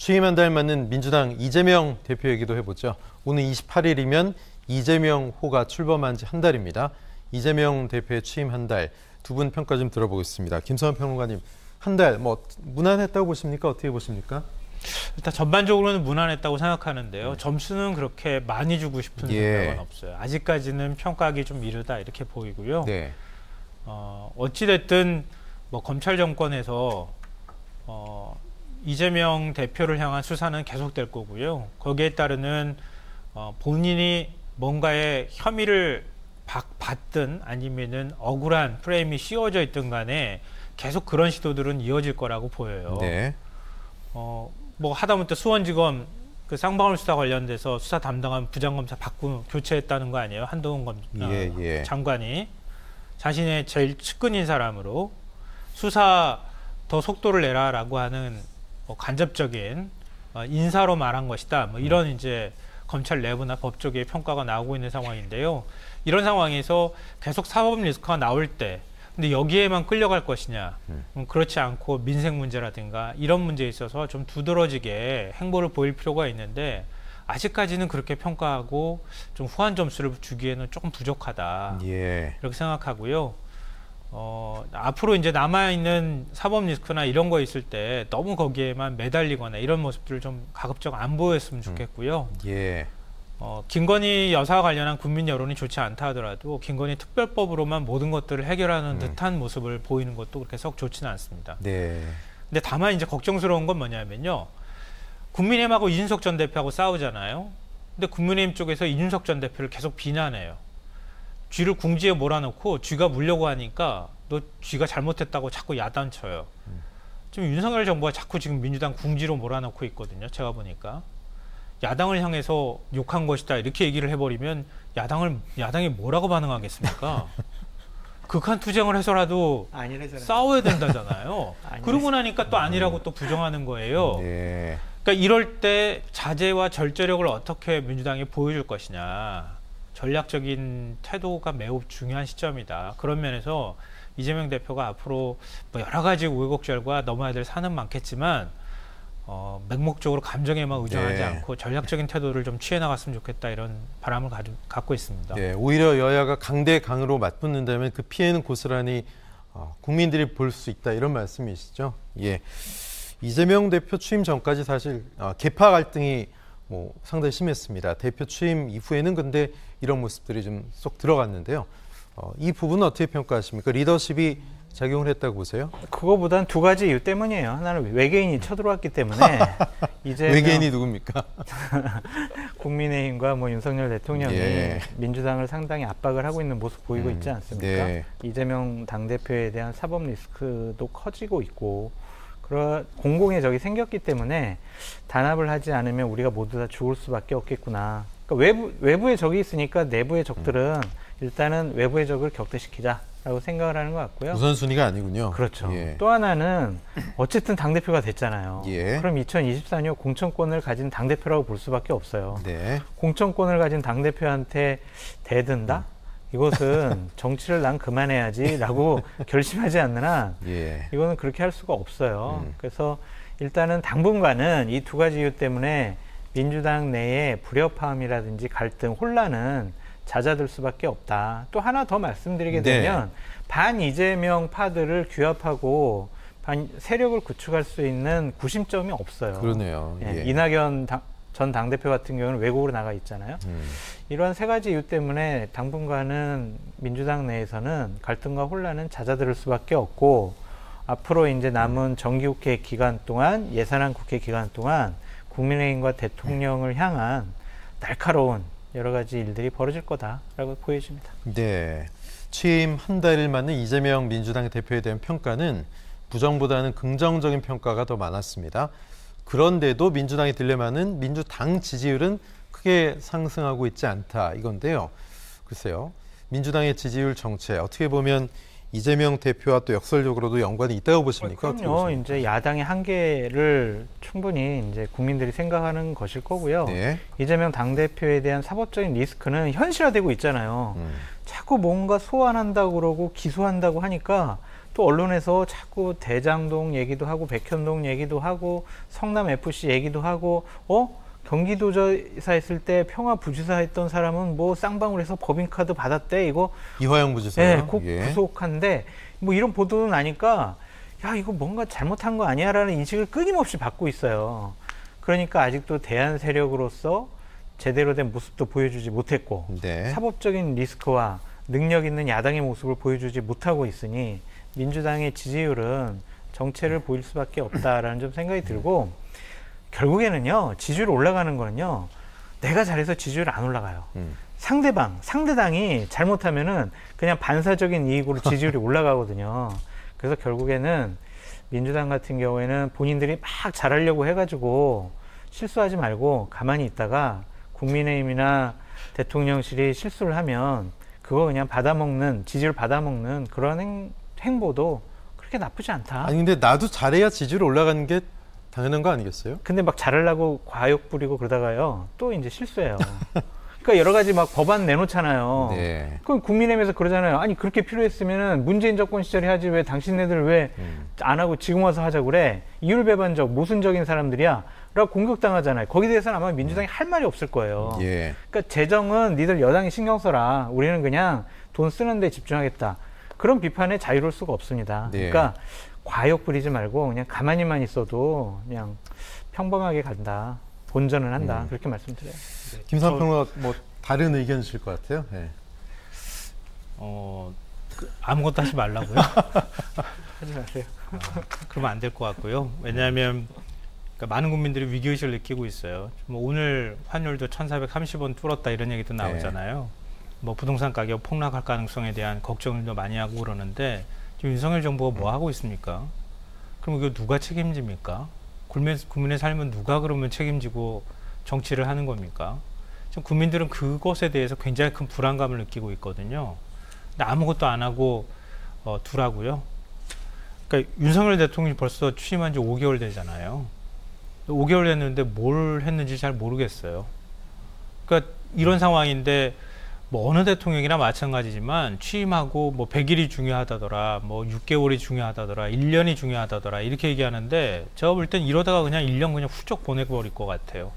취임 한 달 맞는 민주당 이재명 대표 얘기도 해보죠. 오늘 28일이면 이재명 호가 출범한 지 한 달입니다. 이재명 대표의 취임 한 달, 두 분 평가 좀 들어보겠습니다. 김성환 평론가님, 한 달 무난했다고 보십니까? 어떻게 보십니까? 일단 전반적으로는 무난했다고 생각하는데요. 점수는 그렇게 많이 주고 싶은 생각은 없어요. 아직까지는 평가하기 좀 이르다 이렇게 보이고요. 네. 어찌됐든 검찰 정권에서 이재명 대표를 향한 수사는 계속될 거고요. 거기에 따르는 본인이 뭔가의 혐의를 받든 아니면은 억울한 프레임이 씌워져 있든 간에 계속 그런 시도들은 이어질 거라고 보여요. 네. 하다못해 수원지검 그 쌍방울 수사 관련돼서 수사 담당한 부장검사 교체했다는 거 아니에요? 한동훈 장관이 자신의 제일 측근인 사람으로 수사 더 속도를 내라라고 하는 간접적인 인사로 말한 것이다. 이런 이제 검찰 내부나 법 쪽의 평가가 나오고 있는 상황인데요. 이런 상황에서 계속 사법 리스크가 나올 때 근데 여기에만 끌려갈 것이냐, 그렇지 않고 민생 문제라든가 이런 문제에 있어서 좀 두드러지게 행보를 보일 필요가 있는데 아직까지는 그렇게 평가하고 좀 후한 점수를 주기에는 조금 부족하다. 이렇게 생각하고요. 앞으로 이제 남아있는 사법 리스크나 이런 거 있을 때 너무 거기에만 매달리거나 이런 모습들을 좀 가급적 안 보였으면 좋겠고요. 김건희 여사와 관련한 국민 여론이 좋지 않다 하더라도 김건희 특별법으로만 모든 것들을 해결하는 듯한 모습을 보이는 것도 그렇게 썩 좋지는 않습니다. 근데 다만 이제 걱정스러운 건 뭐냐면요. 국민의힘하고 이준석 전 대표하고 싸우잖아요. 근데 국민의힘 쪽에서 이준석 전 대표를 계속 비난해요. 쥐를 궁지에 몰아넣고 쥐가 물려고 하니까 너 쥐가 잘못했다고 자꾸 야단쳐요. 지금 윤석열 정부가 자꾸 지금 민주당 궁지로 몰아넣고 있거든요. 제가 보니까. 야당을 향해서 욕한 것이다 이렇게 얘기를 해버리면 야당이 뭐라고 반응하겠습니까? 극한 투쟁을 해서라도 싸워야 된다잖아요. 그러고 나니까 또 아니라고 또 부정하는 거예요. 그러니까 이럴 때 자제와 절제력을 어떻게 민주당이 보여줄 것이냐. 전략적인 태도가 매우 중요한 시점이다. 그런 면에서 이재명 대표가 앞으로 여러 가지 우여곡절과 넘어야 될 산은 많겠지만 맹목적으로 감정에만 의존하지 않고 전략적인 태도를 좀 취해 나갔으면 좋겠다 이런 바람을 갖고 있습니다. 오히려 여야가 강대강으로 맞붙는다면 그 피해는 고스란히 국민들이 볼 수 있다 이런 말씀이시죠? 이재명 대표 취임 전까지 사실 계파 갈등이 상당히 심했습니다. 대표 취임 이후에는 근데 이런 모습들이 좀 쏙 들어갔는데요. 이 부분은 어떻게 평가하십니까? 리더십이 작용을 했다고 보세요? 그거보단 두 가지 이유 때문이에요. 하나는 외계인이 쳐들어왔기 때문에 외계인이 누굽니까? 국민의힘과 윤석열 대통령이 민주당을 상당히 압박을 하고 있는 모습 보이고 있지 않습니까? 이재명 당대표에 대한 사법 리스크도 커지고 있고 공공의 적이 생겼기 때문에 단합을 하지 않으면 우리가 모두 다 죽을 수밖에 없겠구나. 그러니까 외부의 적이 있으니까 내부의 적들은 일단은 외부의 적을 격퇴시키자라고 생각을 하는 것 같고요. 우선순위가 아니군요. 그렇죠. 또 하나는 어쨌든 당대표가 됐잖아요. 그럼 2024년 공천권을 가진 당대표라고 볼 수밖에 없어요. 공천권을 가진 당대표한테 대든다? 이것은 정치를 난 그만해야지 라고 결심하지 않는 한 이거는 그렇게 할 수가 없어요. 그래서 일단은 당분간은 이 두 가지 이유 때문에 민주당 내에 불협화음이라든지 갈등, 혼란은 잦아들 수밖에 없다. 또 하나 더 말씀드리게 되면 반 이재명 파들을 규합하고 세력을 구축할 수 있는 구심점이 없어요. 그러네요. 이낙연 전 당대표 같은 경우는 외국으로 나가 있잖아요. 이러한 세 가지 이유 때문에 당분간은 민주당 내에서는 갈등과 혼란은 잦아들 수밖에 없고 앞으로 이제 남은 정기국회 기간 동안 예산안 국회 기간 동안 국민의힘과 대통령을 향한 날카로운 여러 가지 일들이 벌어질 거다라고 보여집니다. 취임 한 달을 맞는 이재명 민주당 대표에 대한 평가는 부정보다는 긍정적인 평가가 더 많았습니다. 그런데도 민주당의 딜레마는 민주당 지지율은 크게 상승하고 있지 않다 이건데요. 글쎄요. 민주당의 지지율 정체 어떻게 보면 이재명 대표와 또 역설적으로도 연관이 있다고 보십니까? 그럼요. 이제 야당의 한계를 충분히 이제 국민들이 생각하는 것일 거고요. 이재명 당대표에 대한 사법적인 리스크는 현실화되고 있잖아요. 자꾸 뭔가 소환한다고 그러고 기소한다고 하니까 또 언론에서 자꾸 대장동 얘기도 하고 백현동 얘기도 하고 성남 FC 얘기도 하고 경기도지사 했을 때 평화부지사 했던 사람은 뭐 쌍방울에서 법인카드 받았대 이거 이화영 부지사요? 네, 꼭 구속한데 뭐 이런 보도도 나니까 야 이거 뭔가 잘못한 거 아니야라는 인식을 끊임없이 받고 있어요. 그러니까 아직도 대안 세력으로서 제대로 된 모습도 보여주지 못했고 네. 사법적인 리스크와 능력 있는 야당의 모습을 보여주지 못하고 있으니 민주당의 지지율은 정체를 보일 수밖에 없다라는 좀 생각이 들고 결국에는요 지지율 올라가는 거는요 내가 잘해서 지지율 안 올라가요. 상대당이 잘못하면은 그냥 반사적인 이익으로 지지율이 올라가거든요. 그래서 결국에는 민주당 같은 경우에는 본인들이 막 잘하려고 해가지고 실수하지 말고 가만히 있다가 국민의힘이나 대통령실이 실수를 하면 그거 그냥 받아먹는 지지율 받아먹는 그런 행보도 그렇게 나쁘지 않다. 아니 근데 나도 잘해야 지지율 올라가는 게 당연한 거 아니겠어요? 근데 막 잘하려고 과욕 부리고 그러다가요 또 이제 실수해요. 그러니까 여러 가지 막 법안 내놓잖아요. 네. 그럼 국민의힘에서 그러잖아요. 아니 그렇게 필요했으면은 문재인 정권 시절에 하지 왜 당신네들 왜 안 하고 지금 와서 하자고 그래? 이율배반적 모순적인 사람들이야. 라고 공격당하잖아요. 거기에 대해서는 아마 민주당이 할 말이 없을 거예요. 예. 그러니까 재정은 니들 여당이 신경 써라. 우리는 그냥 돈 쓰는 데 집중하겠다. 그런 비판에 자유로울 수가 없습니다. 네. 그러니까 과욕 부리지 말고 그냥 가만히만 있어도 그냥 평범하게 간다. 본전은 한다. 그렇게 말씀드려요. 네. 김삼 평론가 뭐 다른 의견이실 것 같아요. 네. 아무것도 하지 말라고요? 하지 마세요. 그러면 안 될 것 같고요. 왜냐하면 많은 국민들이 위기의식을 느끼고 있어요. 뭐 오늘 환율도 1,430원 뚫었다 이런 얘기도 나오잖아요. 네. 뭐 부동산 가격 폭락할 가능성에 대한 걱정도 많이 하고 그러는데 지금 윤석열 정부가 뭐 하고 있습니까? 그럼 이거 누가 책임집니까? 국민의 삶은 누가 그러면 책임지고 정치를 하는 겁니까? 지금 국민들은 그것에 대해서 굉장히 큰 불안감을 느끼고 있거든요. 근데 아무것도 안 하고 두라고요. 그러니까 윤석열 대통령이 벌써 취임한 지 5개월 되잖아요. 5개월 됐는데 뭘 했는지 잘 모르겠어요. 그러니까 이런 상황인데 뭐 어느 대통령이나 마찬가지지만 취임하고 뭐 100일이 중요하다더라, 뭐 6개월이 중요하다더라, 1년이 중요하다더라 이렇게 얘기하는데 제가 볼 땐 이러다가 그냥 1년 그냥 훌쩍 보내버릴 것 같아요.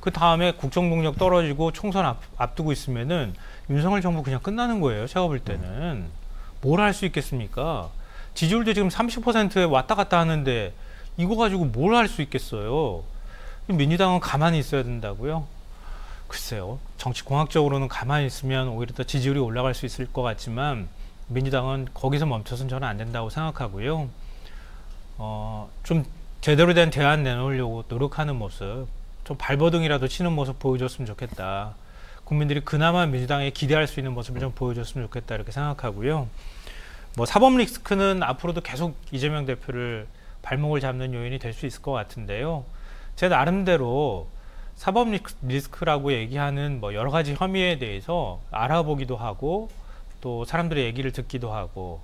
그 다음에 국정동력 떨어지고 총선 앞두고 있으면은 윤석열 정부 그냥 끝나는 거예요. 제가 볼 때는 뭘 할 수 있겠습니까? 지지율도 지금 30%에 왔다 갔다 하는데 이거 가지고 뭘 할 수 있겠어요? 민주당은 가만히 있어야 된다고요? 글쎄요. 정치공학적으로는 가만히 있으면 오히려 더 지지율이 올라갈 수 있을 것 같지만 민주당은 거기서 멈춰서는 저는 안 된다고 생각하고요. 좀 제대로 된 대안 내놓으려고 노력하는 모습, 좀 발버둥이라도 치는 모습 보여줬으면 좋겠다. 국민들이 그나마 민주당에 기대할 수 있는 모습을 좀 보여줬으면 좋겠다 이렇게 생각하고요. 뭐 사법 리스크는 앞으로도 계속 이재명 대표를 발목을 잡는 요인이 될 수 있을 것 같은데요. 제 나름대로 사법 리스크라고 얘기하는 뭐 여러 가지 혐의에 대해서 알아보기도 하고 또 사람들의 얘기를 듣기도 하고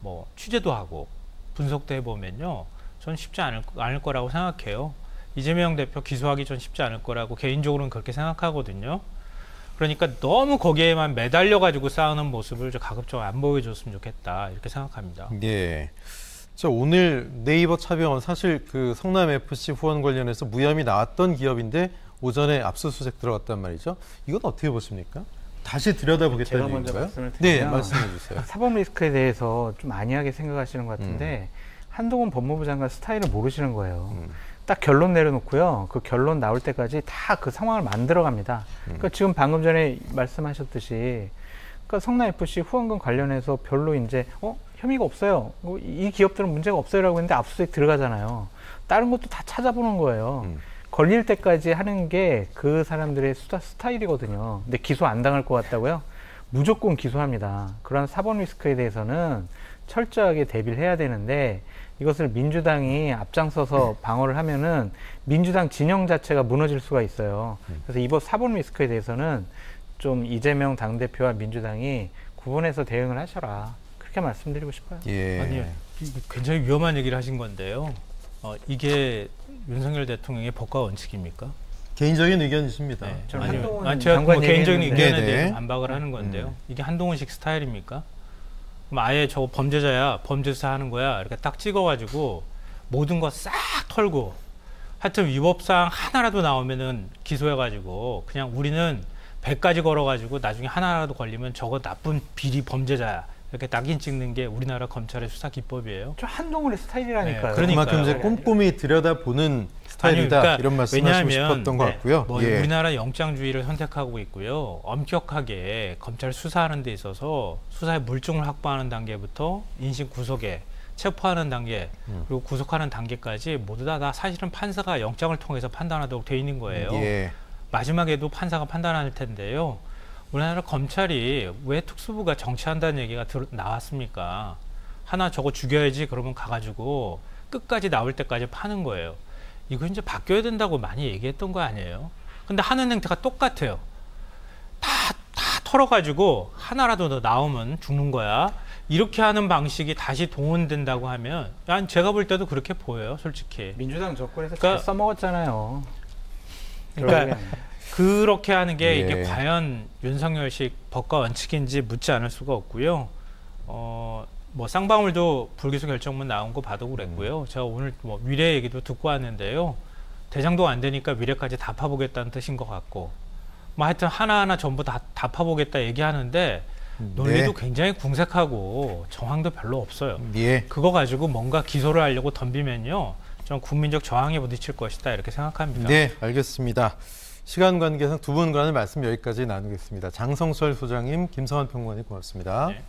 뭐 취재도 하고 분석도 해보면요. 전 쉽지 않을 거라고 생각해요. 이재명 대표 기소하기 전 쉽지 않을 거라고 개인적으로는 그렇게 생각하거든요. 그러니까 너무 거기에만 매달려가지고 싸우는 모습을 가급적 안 보여줬으면 좋겠다 이렇게 생각합니다. 네. 자, 오늘 네이버 차병원 사실 그 성남 FC 후원 관련해서 무혐의 나왔던 기업인데 오전에 압수수색 들어갔단 말이죠. 이건 어떻게 보십니까? 다시 들여다보겠다는 얘기인가요? 네, 말씀해 주세요. 사법 리스크에 대해서 좀 안이하게 생각하시는 것 같은데 한동훈 법무부 장관 스타일을 모르시는 거예요. 딱 결론 내려놓고요. 그 결론 나올 때까지 다 그 상황을 만들어 갑니다. 그러니까 지금 방금 전에 말씀하셨듯이 그러니까 성남FC 후원금 관련해서 별로 이제 혐의가 없어요. 이 기업들은 문제가 없어요라고 했는데 압수수색 들어가잖아요. 다른 것도 다 찾아보는 거예요. 걸릴 때까지 하는 게 그 사람들의 스타일이거든요. 근데 기소 안 당할 것 같다고요? 무조건 기소합니다. 그런 사법 리스크에 대해서는 철저하게 대비를 해야 되는데 이것을 민주당이 앞장서서 방어를 하면은 민주당 진영 자체가 무너질 수가 있어요. 그래서 이번 사법 리스크에 대해서는 좀 이재명 당대표와 민주당이 구분해서 대응을 하셔라. 그렇게 말씀드리고 싶어요. 예. 아니요. 굉장히 위험한 얘기를 하신 건데요. 이게 윤석열 대통령의 법과 원칙입니까? 개인적인 의견이십니다. 네. 제가 뭐 개인적인 의견에 대해서 반박을 하는 건데요. 이게 한동훈식 스타일입니까? 그럼 아예 저거 범죄자야, 범죄 수사하는 거야 이렇게 딱 찍어가지고 모든 거 싹 털고 하여튼 위법사항 하나라도 나오면은 기소해가지고 그냥 우리는 100까지 걸어가지고 나중에 하나라도 걸리면 저거 나쁜 비리 범죄자야 이렇게 낙인 찍는 게 우리나라 검찰의 수사 기법이에요. 저 한동훈의 스타일이라니까요. 네, 그만큼 이제 꼼꼼히 들여다보는 스타일이다. 그러니까 이런 말씀하시고 싶었던 것 같고요. 뭐 우리나라 영장주의를 선택하고 있고요. 엄격하게 검찰 수사하는 데 있어서 수사의 물증을 확보하는 단계부터 인신 구속에 체포하는 단계 그리고 구속하는 단계까지 모두 다 사실은 판사가 영장을 통해서 판단하도록 돼 있는 거예요. 마지막에도 판사가 판단할 텐데요. 우리나라 검찰이 왜 특수부가 정치한다는 얘기가 나왔습니까? 하나 저거 죽여야지 그러면 가가지고 끝까지 나올 때까지 파는 거예요. 이거 이제 바뀌어야 된다고 많이 얘기했던 거 아니에요? 근데 하는 행태가 똑같아요. 다 털어가지고 하나라도 더 나오면 죽는 거야. 이렇게 하는 방식이 다시 동원된다고 하면 난 제가 볼 때도 그렇게 보여요, 솔직히. 민주당 정권에서 잘 써먹었잖아요. 그러니까 그렇게 하는 게 이게 과연 윤석열식 법과 원칙인지 묻지 않을 수가 없고요. 뭐 쌍방울도 불기소 결정문 나온 거 봐도 그랬고요. 제가 오늘 뭐 위례 얘기도 듣고 왔는데요. 대장동 안 되니까 위례까지 다 파보겠다는 뜻인 것 같고, 뭐 하여튼 하나하나 전부 다 파보겠다 얘기하는데 논리도 굉장히 궁색하고 정황도 별로 없어요. 그거 가지고 뭔가 기소를 하려고 덤비면요, 좀 국민적 저항에 부딪힐 것이다 이렇게 생각합니다. 네, 알겠습니다. 시간 관계상 두 분과는 말씀 여기까지 나누겠습니다. 장성철 소장님, 김성환 평론가님 고맙습니다. 네.